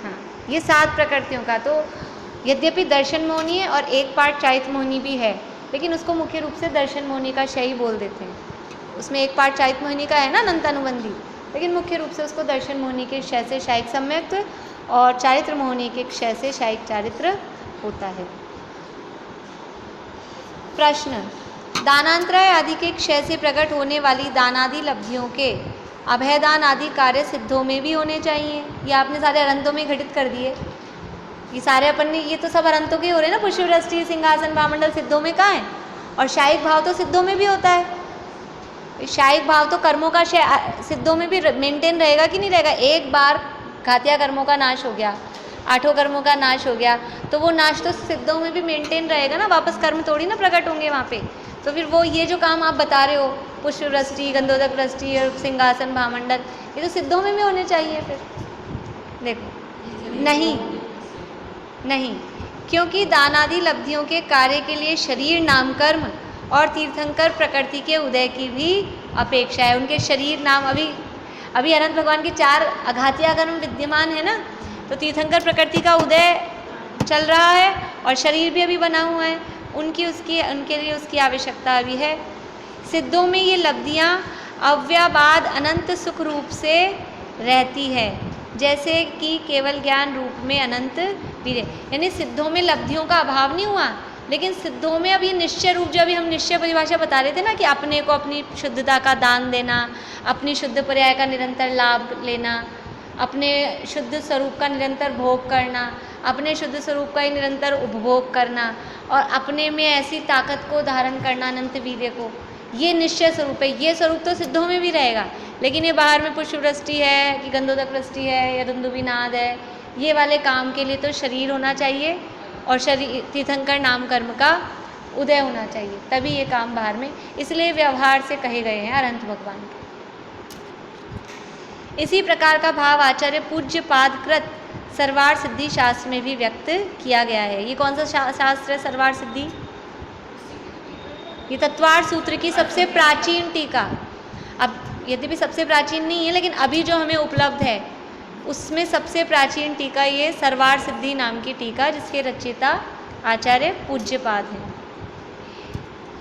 हाँ, ये 7 प्रकृतियों का। तो यद्यपि दर्शन मोहनी है और एक पार्ट चारित्र मोहनी भी है, लेकिन उसको मुख्य रूप से दर्शन मोहनी का क्षय बोल देते हैं। उसमें एक पार्ट चारित्र मोहनी का है ना, अनंतानुबंधी, लेकिन मुख्य रूप से उसको दर्शन मोहनी के क्षय से शायिक सम्यक और चारित्र मोहनी के क्षय से शायिक चारित्र होता है। प्रश्न, दानांतराय आदि के क्षय से प्रकट होने वाली दानादि लब्धियों के अभयदान आदि कार्य सिद्धों में भी होने चाहिए। ये आपने सारे अरंतों में घटित कर दिए। ये सारे अपन ने, ये तो सब अरंतों के हो रहे हैं ना, पुष्प वृष्टि, सिंहासन, भामंडल सिद्धों में कहाँ है? और शायिक भाव तो सिद्धों में भी होता है। शायिक भाव तो कर्मों का सिद्धों में भी मेंटेन रहेगा कि नहीं रहेगा। एक बार घातिया कर्मों का नाश हो गया, 8 कर्मों का नाश हो गया, तो वो नाश तो सिद्धों में भी मेंटेन रहेगा ना, वापस कर्म थोड़ी ना प्रकट होंगे वहाँ पे। तो फिर वो ये जो काम आप बता रहे हो, पुष्प वृष्टि, गंधोदक वृष्टि और सिंहासन भामंडल, ये तो सिद्धों में भी होने चाहिए। फिर देखो नहीं, नहीं, क्योंकि दानादि लब्धियों के कार्य के लिए शरीर नाम कर्म और तीर्थंकर प्रकृति के उदय की भी अपेक्षा है। उनके शरीर नाम अभी अनंत भगवान के 4 अघातिया कर्म विद्यमान है ना, तो तीर्थंकर प्रकृति का उदय चल रहा है और शरीर भी अभी बना हुआ है, उनके लिए उसकी आवश्यकता अभी है। सिद्धों में ये लब्धियाँ अव्यवाद अनंत सुख रूप से रहती है, जैसे कि केवल ज्ञान रूप में अनंत वीर्य। यानी सिद्धों में लब्धियों का अभाव नहीं हुआ, लेकिन सिद्धों में अब ये निश्चय रूप, जो अभी हम निश्चय परिभाषा बता रहे थे ना, कि अपने को अपनी शुद्धता का दान देना, अपनी शुद्ध पर्याय का निरंतर लाभ लेना, अपने शुद्ध स्वरूप का निरंतर भोग करना, अपने शुद्ध स्वरूप का ही निरंतर उपभोग करना, और अपने में ऐसी ताकत को धारण करना, अनंत वीर्य को, ये निश्चय स्वरूप है। ये स्वरूप तो सिद्धों में भी रहेगा, लेकिन ये बाहर में पुष्प वृष्टि है कि गंधोदक वृष्टि है या दुंदुभिनाद है, ये वाले काम के लिए तो शरीर होना चाहिए और शरीर तीर्थंकर नाम कर्म का उदय होना चाहिए, तभी ये काम बाहर में, इसलिए व्यवहार से कहे गए हैं अनंत भगवान के। इसी प्रकार का भाव आचार्य पूज्य पादकृत सर्वार सिद्धि शास्त्र में भी व्यक्त किया गया है। ये कौन सा शास्त्र है सर्वार सिद्धि? ये तत्वार्थ सूत्र की सबसे प्राचीन टीका। अब यद्यपि सबसे प्राचीन नहीं है, लेकिन अभी जो हमें उपलब्ध है उसमें सबसे प्राचीन टीका ये सर्वार सिद्धि नाम की टीका, जिसके रचयिता आचार्य पूज्यपाद हैं।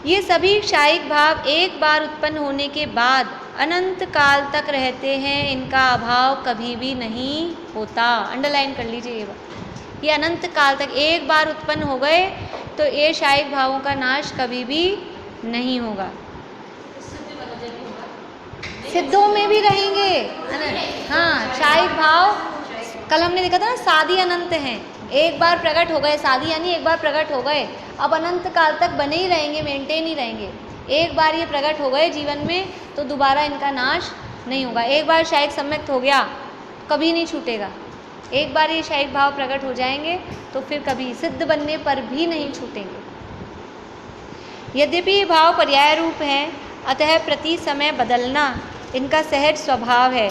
ये सभी क्षायिक भाव एक बार उत्पन्न होने के बाद अनंत काल तक रहते हैं, इनका अभाव कभी भी नहीं होता। अंडरलाइन कर लीजिए ये बात, ये अनंत काल तक एक बार उत्पन्न हो गए तो ये क्षायिक भावों का नाश कभी भी नहीं होगा। सिद्धों में भी रहेंगे। हाँ, क्षायिक भाव कल हमने देखा था ना, सादी अनंत हैं, एक बार प्रकट हो गए, सादी यानी एक बार प्रकट हो गए, अब अनंत काल तक बने ही रहेंगे, मेंटेन ही रहेंगे। एक बार ये प्रकट हो गए जीवन में तो दोबारा इनका नाश नहीं होगा। एक बार क्षायिक सम्यक्त हो गया कभी नहीं छूटेगा। एक बार ये क्षायिक भाव प्रकट हो जाएंगे तो फिर कभी सिद्ध बनने पर भी नहीं छूटेंगे। यद्यपि ये भाव पर्याय रूप हैं, अतः प्रति समय बदलना इनका सहज स्वभाव है,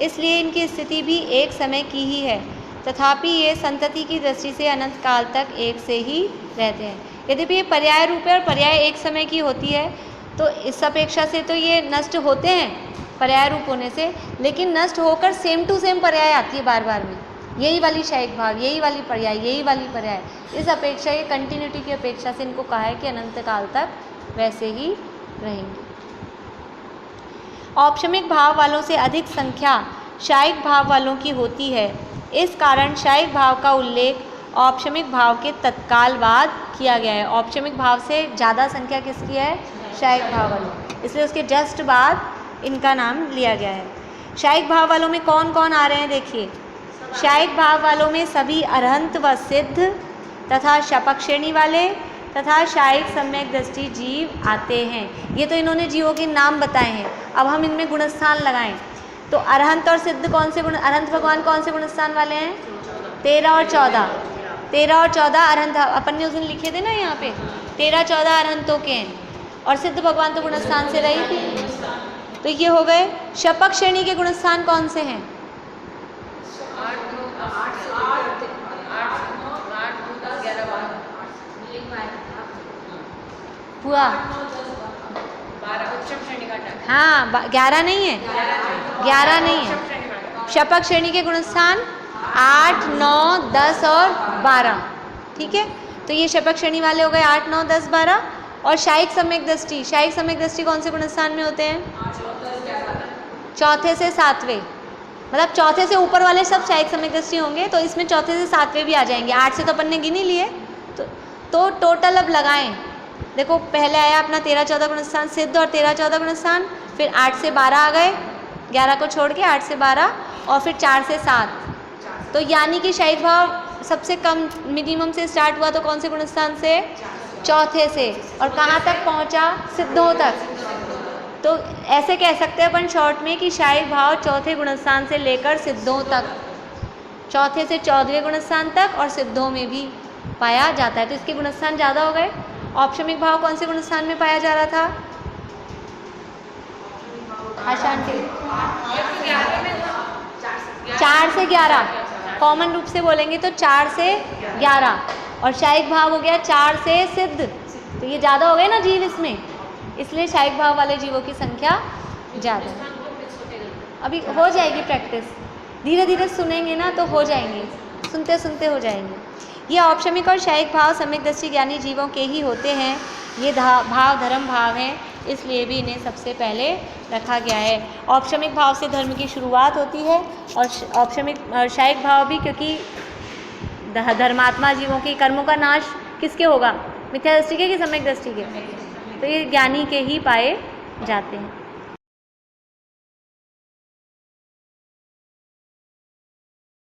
इसलिए इनकी स्थिति भी एक समय की ही है। तथापि ये संतति की दृष्टि से अनंत काल तक एक से ही रहते हैं। यद्यपि ये पर्याय रूप है और पर्याय एक समय की होती है, तो इस अपेक्षा से तो ये नष्ट होते हैं पर्याय रूप होने से, लेकिन नष्ट होकर सेम टू सेम पर्याय आती है बार बार में, यही वाली क्षायिक भाव, यही वाली पर्याय, यही वाली पर्याय। इस अपेक्षा, ये कंटिन्यूटी की अपेक्षा से इनको कहा है कि अनंत काल तक वैसे ही रहेंगे। औपशमिक भाव वालों से अधिक संख्या क्षायिक भाव वालों की होती है, इस कारण क्षायिक भाव का उल्लेख औपशमिक भाव के तत्काल बाद किया गया है। औपशमिक भाव से ज़्यादा संख्या किसकी है? क्षायिक भाव वालों, इसलिए उसके जस्ट बाद इनका नाम लिया गया है। क्षायिक भाव वालों में कौन कौन आ रहे हैं देखिए। क्षायिक भाव वालों में सभी अरहंत व सिद्ध तथा शपक श्रेणी वाले तथा क्षायिक सम्यक दृष्टि जीव आते हैं। ये तो इन्होंने जीवों के नाम बताए हैं, अब हम इनमें गुणस्थान लगाएं तो अरहंत और सिद्ध कौन से गुण, अरहंत भगवान कौन से गुणस्थान वाले हैं? 13 और 14। 13 और 14 अरहंत, अपन ने उस दिन लिखे थे ना यहाँ पे, 13-14 अरहंतों के हैं, और सिद्ध भगवान तो गुणस्थान से रही थी, तो ये हो गए। शपक श्रेणी के गुणस्थान कौन से हैं? हुआ हाँ, 11 नहीं है, 11 नहीं है। शपक श्रेणी के गुणस्थान 8, 9, 10 और 12, ठीक है। तो ये शपक श्रेणी वाले हो गए 8, 9, 10, 12। और क्षायिक सम्यक दृष्टि, क्षायिक सम्यक दृष्टि कौन से गुणस्थान में होते हैं? चौथे से सातवें, मतलब चौथे से ऊपर वाले सब क्षायिक सम्यक दृष्टि होंगे, तो इसमें चौथे से सातवें भी आ जाएंगे। 8 से तो अपन ने गिन ही लिए, तो टोटल अब लगाएं। देखो पहले आया अपना 13-14 गुणस्थान सिद्ध और 13-14 गुणस्थान, फिर 8 से 12 आ गए, 11 को छोड़ के 8 से 12, और फिर 4 से 7। तो यानी कि क्षायिक भाव सबसे कम मिनिमम से स्टार्ट हुआ तो कौन से गुणस्थान से? चौथे से, और कहाँ तक पहुँचा? सिद्धों तक। तो ऐसे कह सकते हैं अपन शॉर्ट में कि शायिक भाव चौथे गुणस्थान से लेकर सिद्धों तक, चौथे से 14वें गुणस्थान तक और सिद्धों में भी पाया जाता है। तो इसके गुणस्थान ज़्यादा हो गए। औपशमिक भाव कौन से गुणस्थान में पाया जा रहा था? हाँ शांति, 4 से 11, कॉमन रूप से बोलेंगे तो 4 से 11, और शायिक भाव हो गया 4 से सिद्ध, तो ये ज़्यादा हो गए ना जीव इसमें, इसलिए शायिक भाव वाले जीवों की संख्या ज़्यादा है। अभी हो जाएगी प्रैक्टिस, धीरे धीरे सुनेंगे ना तो हो जाएंगे, सुनते सुनते हो जाएंगे। ये औपशमिक और शायिक भाव सम्यक दृष्टि ज्ञानी जीवों के ही होते हैं। ये भाव धर्म भाव हैं, इसलिए भी इन्हें सबसे पहले रखा गया है। औपशमिक भाव से धर्म की शुरुआत होती है और औपशमिक शायिक भाव भी, क्योंकि धर्मात्मा जीवों के कर्मों का नाश किसके होगा? मिथ्या दृष्टि के कि सम्यक दृष्टि के? तो ये ज्ञानी के ही पाए जाते हैं।